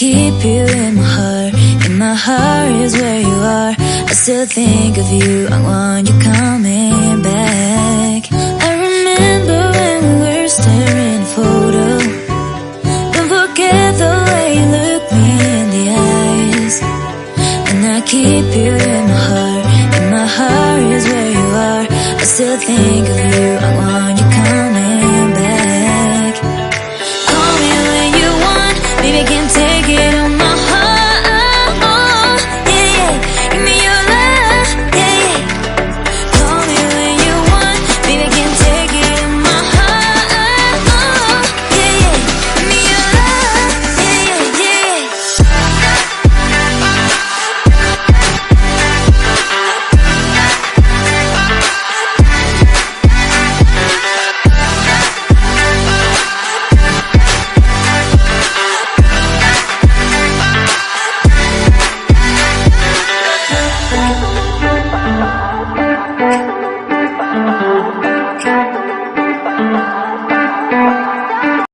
keep you in my heart. In my heart is where you are. I still think of you, I want you coming back. I remember when we were staring at a photo. Don't forget the way you look me in the eyes. And I keep you in my heart. In my heart is where you are. I still think of you, I want you coming back. Call me when you want, baby, I can't take it on my heart. Yeah, yeah, give me your love, yeah, yeah. Call me when you want, baby, I can't take it on my heart. Yeah, yeah, give me your love, yeah, yeah, yeah.